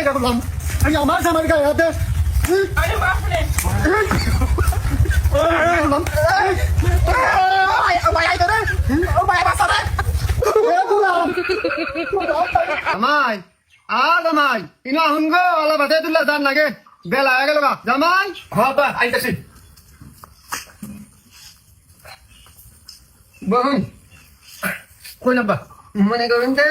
বাইরে করলাম আমি আমার জামার গায়ে হাতে আরে বাপরে জামাই জামাই ইনা হুনগ আলা বাসে তুললা জান নাগে বেলা হয়ে গেল জামাই বাবা আইতাছি বহুন কই নাম্বা মনে করেন যে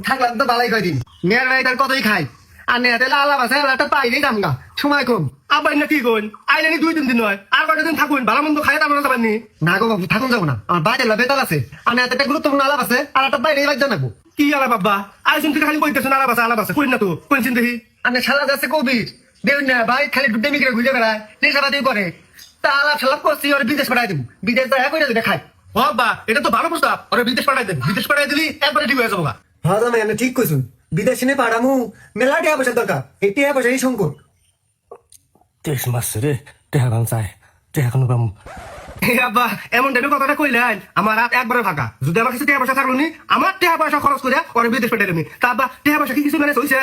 থাকলাম তো ভালোই কয়দিন মেয়ের ভাই তার কতই খাই আর নেহাতে আলা বাসে আলাটা পাইলেই যাম গা সময় কম আবার না কি কোন আইলেনি 2-3 দিন হয় আর কয়টা দিন থাকুন ভালো মন্দ খাই তারপরে যাবেন নি না গো বাবু থাকুন যাবো না আমার বাইরে বেতাল আছে আর নেহাতে একটা গুরুত্বপূর্ণ আলাপ আছে আর একটা বাইরে বাজ্য নাকবো কি আলা বাবা আইসুন থেকে খালি কইতেছেন আলাপ আছে কই না তো কোন চিন্তা হি আর শালা যাচ্ছে কবির দেখুন না ভাই খালি ডুবডে মিকে ঘুরে বেড়ায় নেশাবাদি করে তা আলাপ শালাপ করছি ওর বিদেশ পাঠাই দেবো বিদেশ দেখা করে দেবে খাই বাবা এটা তো ভালো প্রস্তাব ওরে বিদেশ পাঠাই দেন বিদেশ পাঠাই দিলি একবারে ঠিক হয়ে যাবো গা হ্যাঁ জামাই আমি ঠিক কইছুন বিদেশে নে পাঠামু মেলা টাকা পয়সার দরকার এই টাকা পয়সা এই সংকট তেইশ মাস রে টেহা গান চাই টেহা কোনো পাম আব্বা এমন টাইপের কথাটা কইলেন আমার রাত একবারে ফাঁকা যদি আমার কাছে টাকা পয়সা থাকলো নি আমার টাকা পয়সা খরচ করে ওরে বিদেশ পাঠাই দেবি তা আব্বা টাকা পয়সা কি কিছু ম্যানেজ হইছে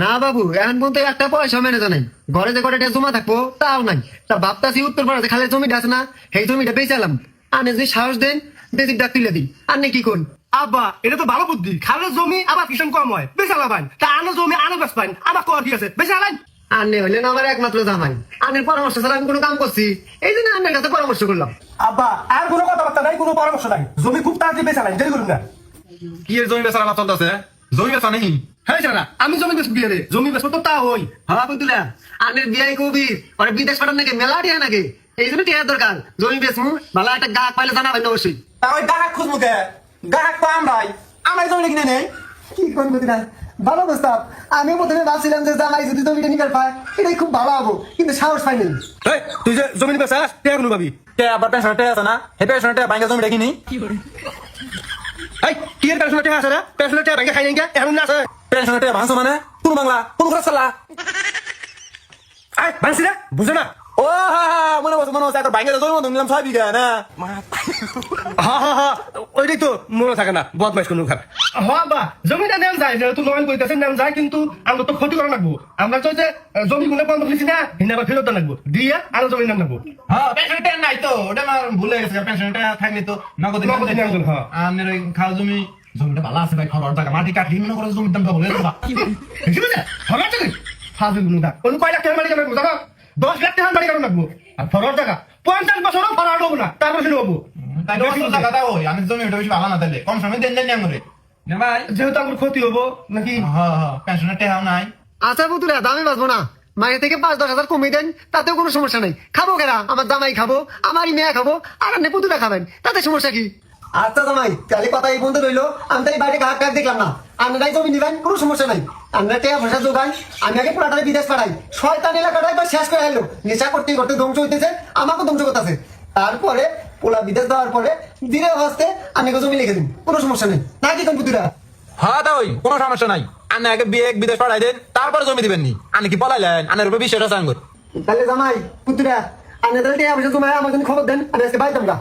না বাবু এখন পর্যন্ত একটা পয়সা মেনে জানাই ঘরে যে কটা জমা থাকবো তাও নাই তা ভাবতাছি উত্তর পাড়াতে খালি জমিটা আছে না সেই জমিটা বেচালাম আনে যদি সাহস দেন বেশি ডাক তুলে দিই আর নে কি কোন আব্বা এটা তো ভালো বুদ্ধি খালে জমি আবার কিষণ কম হয় বেশি আলাবাইন তা আনো জমি আনো বেশ পাইন আবার কর কি আছে বেশি আলাইন আনে হইলে না আমার একমাত্র জামাই আনের পরামর্শ ছাড়া আমি কোনো কাম করছি এই জন্য আনের কাছে পরামর্শ করলাম আব্বা আর কোনো কথাবার্তা নাই কোনো পরামর্শ নাই জমি খুব তাড়াতাড়ি বেচা নাই দেরি করুন না কি এর জমি বেচার আলাপ চলতেছে জমি বেচা নেই হ্যাঁ জানা আমি জমি বেচ বিয়ে রে জমি বেচবো তো তা হই হ্যাঁ বুঝলা আনের বিয়াই কবির ওরা বিদেশ পাঠান নাকি মেলা টিয়া নাকি এই জন্য টিয়ার দরকার জমি বেচমু ভালো একটা গাছ পাইলে জানাবেন অবশ্যই তা ওই গাহাক খুঁজবো কে গাহাক তো আমরাই আমার জমি কিনে নেই কি করবো না ভালো প্রস্তাব আমি প্রথমে ভাবছিলাম যে জামাই যদি জমিটা নিকাল পায় এটাই খুব ভালো হবো কিন্তু সাহস পাইনি এই তুই যে জমি বেচাস টাকা কোনো পাবি কে আবার পেনশনটা আছে না হে পেনশনটা ব্যাংকে জমি রেখে নেই এই কি এর পেনশনের টাকা আছে রে পেনশনের টাকা ব্যাংকে খাই নাই কে এখন না আছে পেনশনটা ভাঙছো মানে কোন বাংলা কোন খরচ চালা এই বানছি রে বুঝো না ও হা হা মনে বসে একটা ব্যাংকে জমি মতো নিলাম 6 বিঘা না হ্যাঁ ওইটাই তো মনে থাকে না বদমাইশ কোনো খারাপ হ্যাঁ বা জমিটা নেন যায় যেহেতু নয়ন কইতেছে নেন যায় কিন্তু আমরা তো ক্ষতি করা লাগবো আমরা তো যে জমি গুলো বন্ধ করেছি না হিনা আবার ফেরত লাগবো দিয়ে আরো জমি নেন লাগবো হ্যাঁ পেনশনটা নাই তো ওটা আমার ভুলে গেছে পেনশনটা থাকলে তো নগদ নগদ নিয়ে আসবেন, হ্যাঁ। আপনার ওই খাল জমিটা ভালো আছে ভাই খবর টাকা মাটি কাটি মনে করে জমির দাম বলে দেবা ঠিক আছে ভালো আছে ফাজল গুলো না কোন কয় লাখ টাকা বাড়ি কাটবো জানো 10 লাখ টাকা বাড়ি কাটবো লাগবো আর ফরওয়ার্ড টাকা 50 বছরও ফরওয়ার্ড হবো না তারপর শুরু হবো তাই 10 টাকা দাও আমি জমি ওটা বেশি ভালো না তাহলে কম সময় দেন দেন আমরে না ভাই যেহেতু আমার ক্ষতি হবো নাকি হ্যাঁ হ্যাঁ পেনশনের টাকা নাই আচ্ছা বুতুরা দামে বাঁচবো না মায়ের থেকে 5-10 হাজার কমিয়ে দেন তাতেও কোনো সমস্যা নেই খাবো কেরা আমার জামাই খাবো আমারই মেয়ে খাবো আর আপনি পুতুরা খাবেন তাতে সমস্যা কি আচ্ছা জামাই তাহলে কথা এই বন্ধু রইলো আমি তাই বাইরে ঘাট কাট দেখলাম না আপনারাই জমি নিবেন কোনো সমস্যা নাই আমরা টাকা পয়সা যোগাই আমি আগে পুরাটারে বিদেশ পাঠাই শয়তান এলাকাটাই বা শেষ করে এলো নেশা করতে করতে ধ্বংস হইতেছে আমাকেও ধ্বংস করতেছে তারপরে পোলা বিদেশ দেওয়ার পরে ধীরে হস্তে আমি জমি লিখে দিন কোনো সমস্যা নেই না কি কোন পুতুরা হ্যাঁ দাও কোনো সমস্যা নাই আনে আগে বিয়ে বিদেশ পাঠাই দেন তারপরে জমি দিবেন নি আনে কি পলাইলেন আনের উপরে বিষয়টা সাঙ্গর তাহলে জামাই পুতুরা আপনি তাহলে টাকা পয়সা জমায় আমার জন্য খবর দেন আমি আজকে বাইতাম গা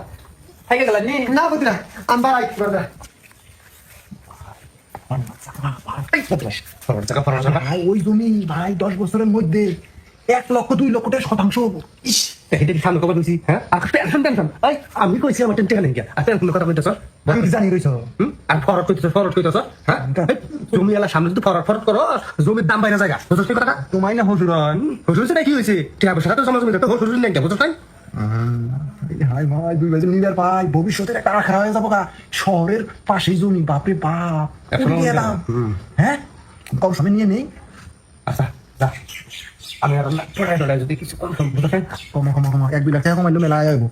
থেকে গেলেন নি না পুতুরা আমি বাড়াই ব্রাদার ভাই ওই জমি ভাই 10 বছরের মধ্যে 1 লক্ষ 2 লক্ষ টাকা শতাংশ হবো ইস এটা কি সামনে খবর দিছি হ্যাঁ আর টেনশন এই আমি কইছি আমার টেনশন নেই আর টেনশন কথা কইতেছ আমি কি জানি রইছো আর ফরওয়ার্ড কইতেছ হ্যাঁ জমি এলা সামনে যদি ফরওয়ার্ড করো জমির দাম বাইরে জায়গা বুঝছ কি কথা তোমাই না হুজুর হুজুর কি হইছে টাকা পয়সা তো সমাজ মধ্যে তো হুজুর নেই বুঝছ তাই হাই ভাই 2 বছর নিবার পাই ভবিষ্যতের একটা খারাপ হয়ে যাবো গা শহরের পাশেই জমি বাপরে বাপ হ্যাঁ কম সময় নিয়ে নেই আচ্ছা যা আমি আর পড়াই যদি কিছু কম বুঝতে কম 1 লাখ টাকা কমাইলে মেলা আইবো